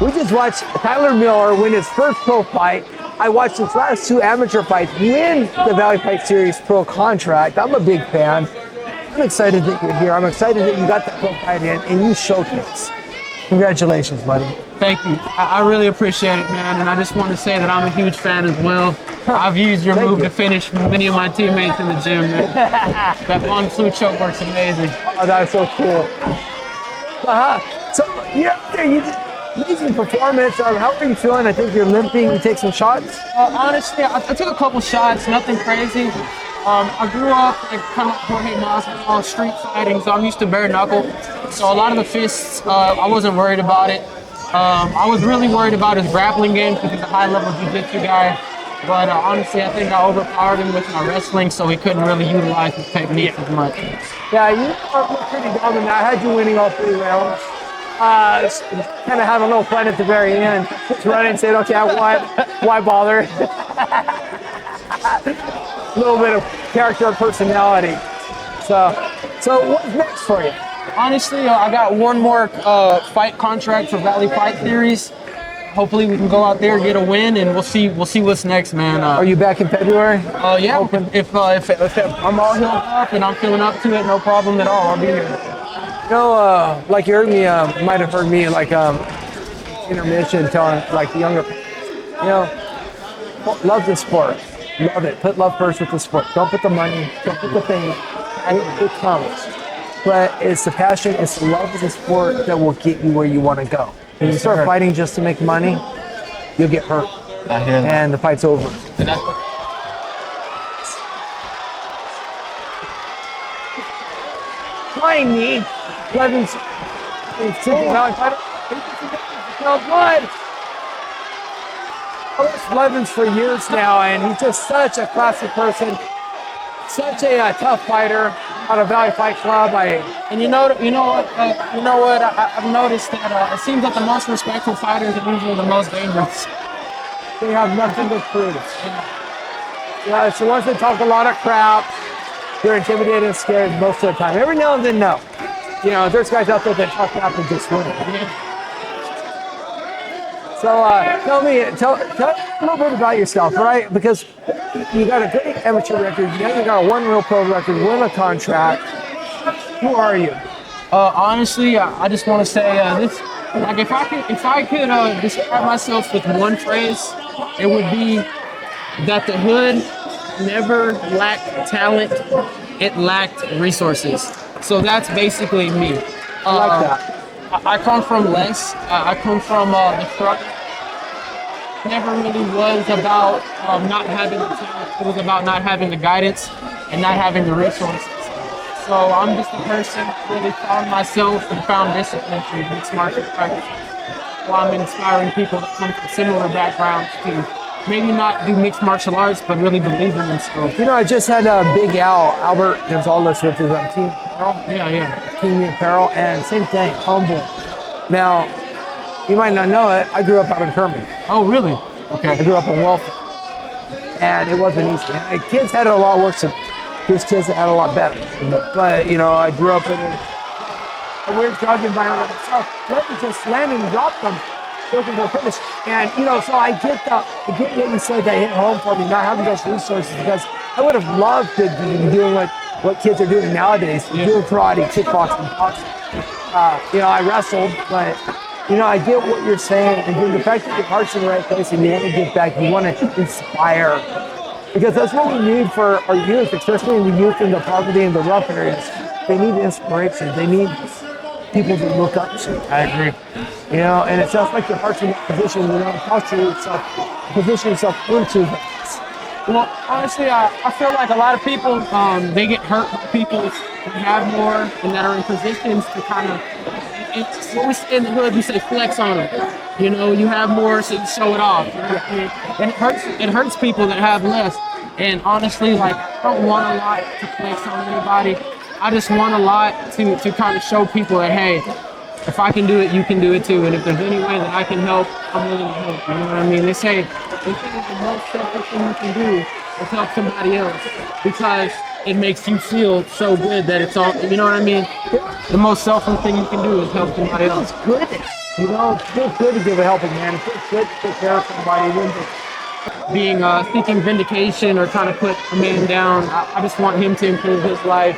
We just watched Tyler Miller win his first pro fight. I watched his last 2 amateur fights win the Valley Fight Series pro contract. I'm a big fan. I'm excited that you're here. I'm excited that you got the pro fight in and you showcase. Congratulations, buddy. Thank you. I really appreciate it, man. And I just want to say that I'm a huge fan as well. I've used your move to finish many of my teammates in the gym, man. That long flu choke works amazing. Oh, that's so cool. So, yeah, you did amazing performance. How are you feeling? I think you're limping. You take some shots? Honestly, I took a couple shots, nothing crazy. I grew up like kind of like Jorge Masvidal, street fighting, so I'm used to bare knuckle. So a lot of the fists, I wasn't worried about it. I was really worried about his grappling game because he's a high-level jiu-jitsu guy. But honestly, I think I overpowered him with my wrestling, so he couldn't really utilize his technique as much. Yeah, you were pretty dominant. I had you winning all 3 rounds. Kind of had a little fun at the very end. Just running and saying, okay, I won. Why bother? A little bit of character and personality. So what's next for you? Honestly, I got one more fight contract for Valley Fight Series. Hopefully we can go out there, get a win, and we'll see what's next, man. Are you back in February? Yeah. If I'm all healed up and I'm feeling up to it, no problem at all. I'll be here. You know, like you heard me, you might have heard me like intermission telling like the younger, you know, love the sport, love it. Put love first with the sport. Don't put the money, don't put the fame. It comes, but it's the passion, it's the love of the sport that will get you where you want to go. When you start fighting just to make money, you'll get hurt. I hear that. And the fight's over. My knee. Blevins blood. I watched Blevins for years now, and he's just such a classy person, such a tough fighter out of Valley Fight Club. And you know what? I've noticed that it seems that the most respectful fighters are usually the most dangerous. They have nothing to prove. Yeah, it's the ones that talk a lot of crap. They're intimidated and scared most of the time. Every now and then, no. You know, there's guys out there that talk crap and just win. So tell a little bit about yourself, right? Because you got a great amateur record, you got a 1 real pro record, win a contract. Who are you? Honestly, I just want to say this. Like, if I could describe myself with one phrase, it would be that the hood never lacked talent; it lacked resources. So that's basically me. I like that. I come from less. I come from the front. Never really was about not having the talent. It was about not having the guidance and not having the resources. So I'm just a person who really found myself and found discipline through mixed martial arts. So I'm inspiring people that come from similar backgrounds to maybe not do mixed martial arts, but really believe in themselves. You know, I just had Big Albert Gonzalez with his team. Team Apparel, and same thing, humble. Now, you might not know it, I grew up out in Kermit. Oh, really? Okay. I grew up in welfare, and it wasn't easy. And kids had it a lot worse than his kids had a lot better. But, you know, I grew up in a weird drug environment myself. Let me just land and drop them, looking for a finish. And, you know, so I get what you said that hit home for me, not having those resources, because I would have loved to be doing what kids are doing nowadays, doing karate, kickboxing, boxing. You know, I wrestled, but, you know, I get what you're saying. And the fact that your heart's in the right place and you want to give back, you want to inspire. Because that's what we need for our youth, especially in the youth in the poverty and the rough areas. They need inspiration. They need people to look up to. I agree. You know, and it sounds like your heart's in that position, you know, posture yourself, position yourself into that. Well, honestly, I feel like a lot of people, they get hurt by people who have more and that are in positions to kind of, when we say in the hood, we say flex on them. You know, you have more, so you show it off. You know? It hurts people that have less. And honestly, like, I don't want a lot to flex on anybody. I just want a lot to kind of show people that, hey, if I can do it, you can do it too. And if there's any way that I can help, I'm willing to help. You know what I mean? They say the most selfish thing you can do is help somebody else, because it makes you feel so good that it's all, you know what I mean? The most selfish thing you can do is help somebody else. Good. You know, it feels good to give a helping hand. It feels good to take care of somebody. Being seeking vindication or trying to put a man down. I just want him to improve his life.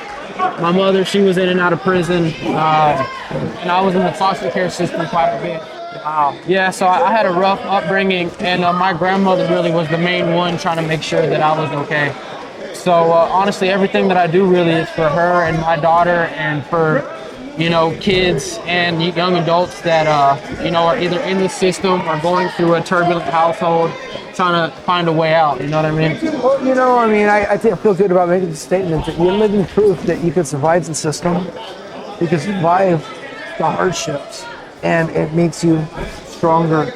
My mother, she was in and out of prison, and I was in the foster care system quite a bit. Wow. Yeah, so I had a rough upbringing, and my grandmother really was the main one trying to make sure that I was okay. So honestly, everything that I do really is for her and my daughter, and for kids and young adults that are either in the system or going through a turbulent household, trying to find a way out. You know what I mean? Well, I think I feel good about making the statement that you're living proof that you can survive the system, you can survive the hardships, and it makes you stronger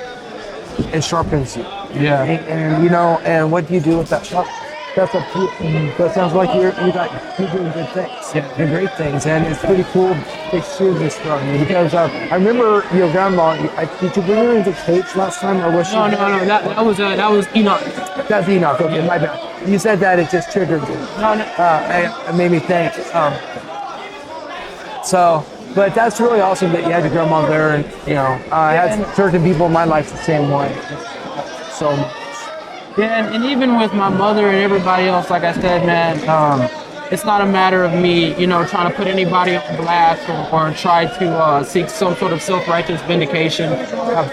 and sharpens you. Yeah. And what do you do with that sharp? That's up to you. That sounds like you're doing good things. Yeah. And great things, and it's pretty cool to hear this from you because I remember your grandma. Did you bring her into cage last time, or was she? No. That was Enoch. That's Enoch. Okay, my bad. You said that, it just triggered me. No. It made me think. But that's really awesome that you had your grandma there, and I had certain people in my life the same way. So. Yeah, and even with my mother and everybody else, like I said, man, it's not a matter of me, trying to put anybody on blast or try to seek some sort of self-righteous vindication.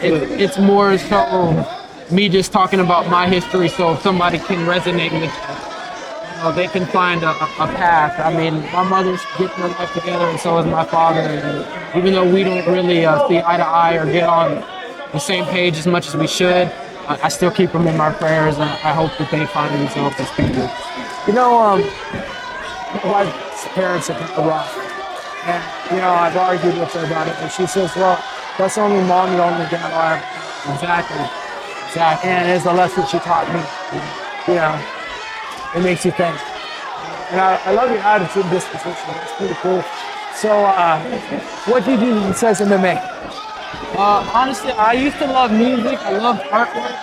It's more so me just talking about my history, so if somebody can resonate with it, they can find a path. I mean, my mother's getting her life together, and so is my father. And even though we don't really see eye to eye or get on the same page as much as we should, I still keep them in my prayers, and I hope that they find themselves as people. My wife's parents are kind of rough. And, I've argued with her about it, and she says, well, that's the only mom and only dad I have. Exactly. And it's a lesson she taught me. It makes you think. And I love your attitude and disposition. It's pretty cool. So, what do you do besides MMA? Honestly, I used to love music. I loved artwork.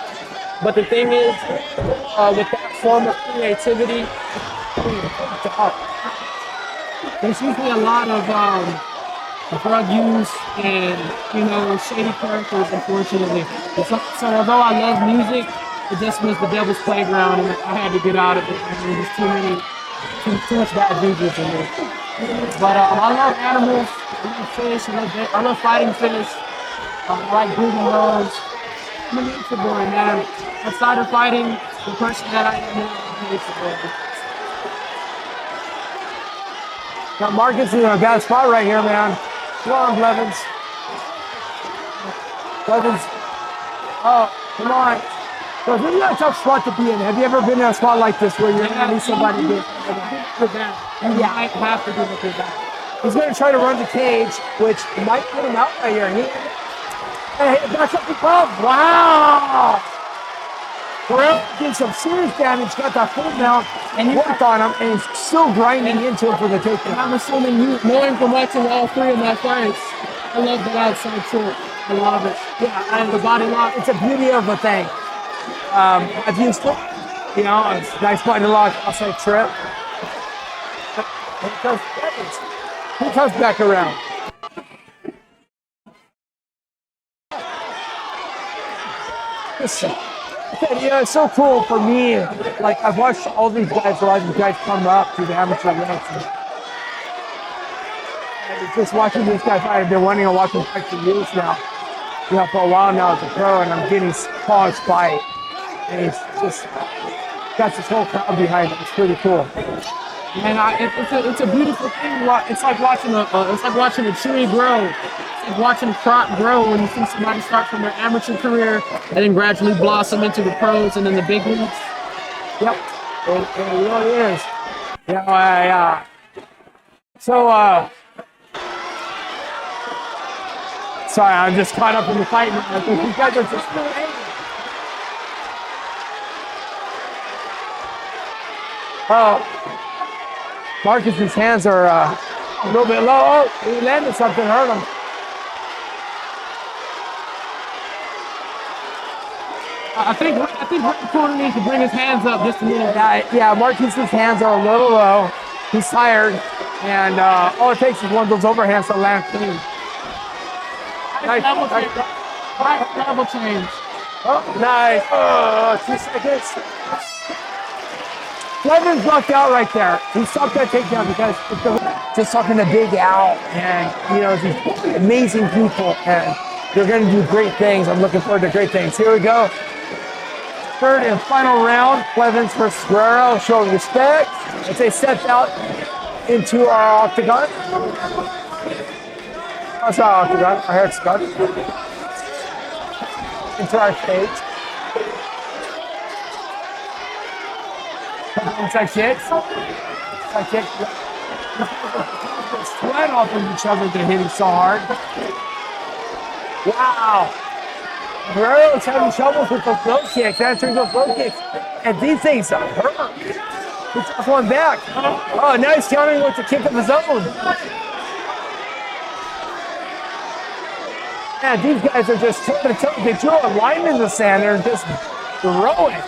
But the thing is, with that form of creativity, there's usually a lot of drug use and, shady characters, unfortunately. So although I love music, it just was the devil's playground, and I had to get out of it. There was too much bad juju for me. But I love animals. I love fish. I love fighting fish. I like breathing roads. I'm a nature boy, man. Outside of fighting, the person that I am now, I'm a nature boy. Now, Marcus is in a bad spot right here, man. Come on, Blevins. Oh, come on. So this is a tough spot to be in. Have you ever been in a spot like this where you're going to need somebody to You might have to do it with that. He's going to try to run the cage, which might put him out right here. Hey, back up the club. Wow! Guerrero did some serious damage, got that full mount, and worked on him, and he's still grinding into him for the takedown. I'm assuming knowing from watching all three of my fights, I love that outside short. I love it. Yeah, and the body lock. It's a beauty of a thing. I've used it. It's a nice body lock, outside trip. He comes back around. It's so cool for me. Like, I've watched all these guys, a lot of these guys come up to the amateur ranks. And just watching these guys, I've been wanting to watch them fight for years now. For a while now as a pro, and I'm getting Paul's fight. And he's just got this whole crowd behind him. It's pretty cool. And it's a beautiful thing. It's like watching a tree grow. It's like watching a crop grow when you see somebody start from their amateur career and then gradually blossom into the pros and then the big leagues. Yep, it really is. Sorry, I'm just caught up in the fight now. I think these guys are just Marcus's hands are a little bit low. Oh, he landed something, hurt him. I think Rick Corner needs to bring his hands up just a little bit. Yeah, Marcus's hands are a little low. He's tired, and all it takes is one of those overhands to land clean. Nice. Double Nice. change. Nice double change. Oh, nice. Oh, 2 seconds. Blevins lucked out right there. He stopped that takedown because just talking to Big Al and, you know, these amazing people, and they're going to do great things. I'm looking forward to great things. Here we go. Third and final round, Blevins vs Guerrero, showing respect as they stepped out into our octagon. That's our octagon, our hexagon. Into our stage. Inside kicks. Inside kick. Sweat off of each other. They're hitting so hard. Wow. Guerrero's having trouble with those low kicks, answering those low kicks. And these things hurt. He took one back. Oh, now he's countering with the kick of his own. Man, these guys are just toe-to-toe. They throw a line in the sand and just throw it.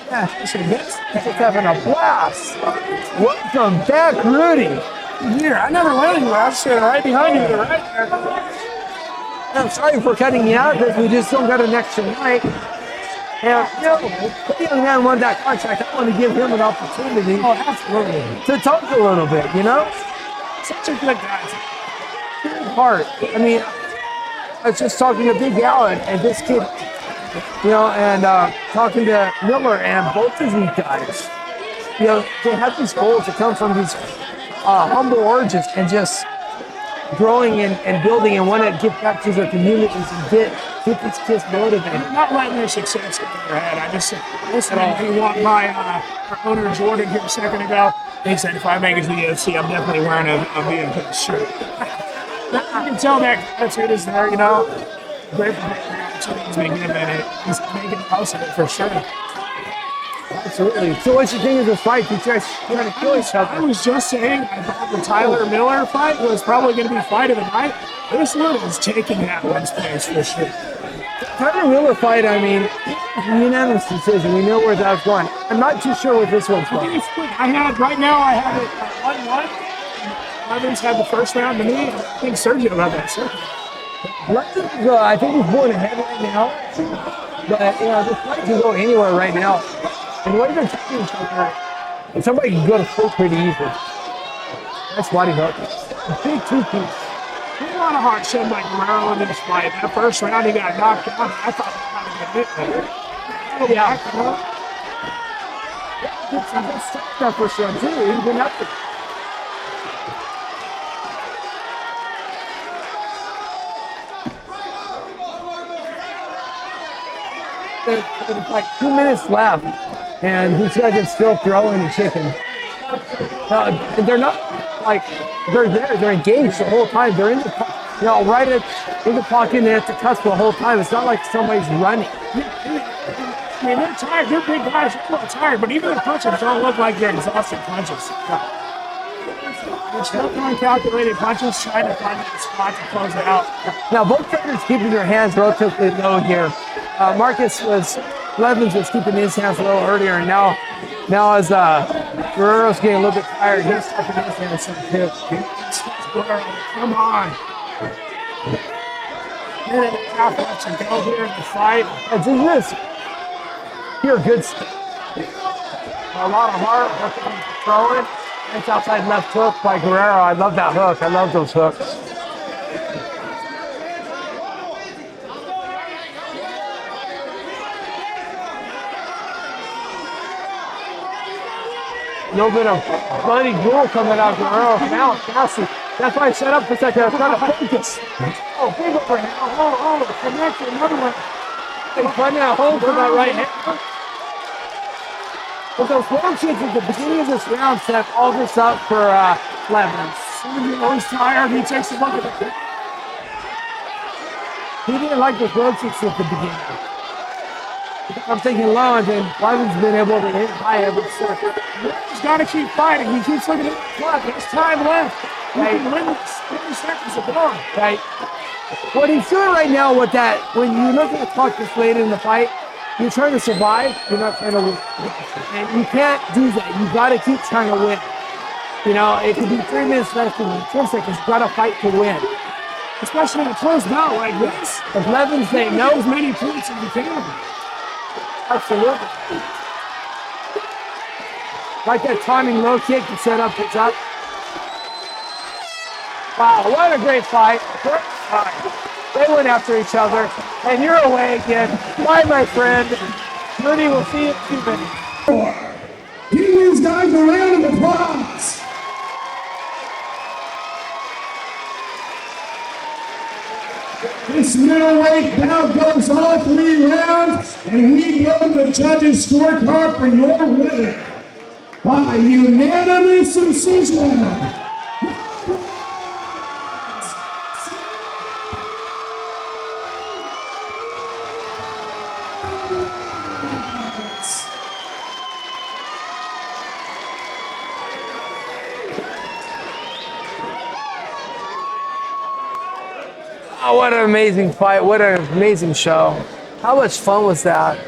Yeah, just having a blast. Welcome back, Rudy. Here, I never went anywhere. I was sitting right behind you. Right there. I'm sorry for cutting you out, but we just don't got an extra mic. And, you know, the young man won that contract. I want to give him an opportunity to talk a little bit, you know? Such a good guy. Good heart. I mean, I was just talking to Big Al and this kid, you know, and talking to Miller, and both of these guys, you know, they have these goals that come from these humble origins and just growing and building and want to give back to their communities and get these kids motivated. Not letting their success get in their head. I just listen. He walked by our owner Jordan here a second ago. He said, "If I make it to the UFC, I'm definitely wearing a VMP shirt." You can tell that attitude is there. You know, great opportunities being given, and he's making the most of it for sure. Absolutely. So what you think of this fight? You guys trying to kill each other? I was just saying, I thought the Tyler Miller fight was probably going to be fight of the night. This one is taking that one's place for sure. Tyler Miller fight, I mean, unanimous decision. We know where that's going. I'm not too sure what this one's going. Right now I have it 1-1. Blevins had the first round to me. I think Sergio got that second. Blevins, I think he's going ahead right now. But, you know, this fight can go anywhere right now. And the way they're taking each other, and somebody can go to full pretty easy. That's body hook. A big two-piece. A lot of heart shed by Guerrero in this fight. That first round, he got knocked out. I thought he might have been hit there. Yeah. Good stuff that first round, too. He's been up there. There's like 2 minutes left, and these guys are still throwing and kicking. They're not like they're there. They're engaged the whole time. They're in the, you know, right in the pocket and at the cusp the whole time. It's not like somebody's running. I mean, they're tired. They're big guys. They're a little tired, but even the punches don't look like they're exhausted punches. They're still throwing calculated punches, trying to find a spot to close it out. Now, both fighters keeping their hands relatively low here. Blevins was keeping his hands a little earlier, and now as Guerrero's getting a little bit tired, he's keeping his hands up too. Come on. Get in the half left and go here in the fight. This pure good stuff. A lot of heart, throwing. It's outside left hook by Guerrero. I love that hook. I love those hooks. A little bit of bloody drool coming out of Guerrero. Now, nasty. That's why I set up for a second. I was trying to focus. Oh, big overhand. Oh, connect to another one. He's finding a hole for that right hand. But those long kicks at the beginning of this round set all this up for Blevins. He's tired. He takes a look at it. He didn't like the low kicks at the beginning. I'm thinking low, and then Blevins been able to hit high every circle. He's got to keep fighting. He keeps looking at the clock. There's time left. He can win this 30 seconds of going. Right. What he's doing right now with that, when you look at the clock this late in the fight, you're trying to survive, you're not trying to win. And you can't do that. You got to keep trying to win. You know, it could be 3 minutes left in the 10 seconds. Got to fight to win. Especially in a close bout like this. The Blevins, they know as many points as you can. Absolutely. Like that timing low kick to set up the top. Wow, what a great fight. Great fight. They went after each other. And you're away again. Bye, my friend. Rudy, we'll see you in 2 minutes. Give these guys a round of applause. This middleweight bout goes all 3 rounds, and we go to the judges' scorecard for your winner by unanimous decision. Oh, what an amazing fight. What an amazing show. How much fun was that?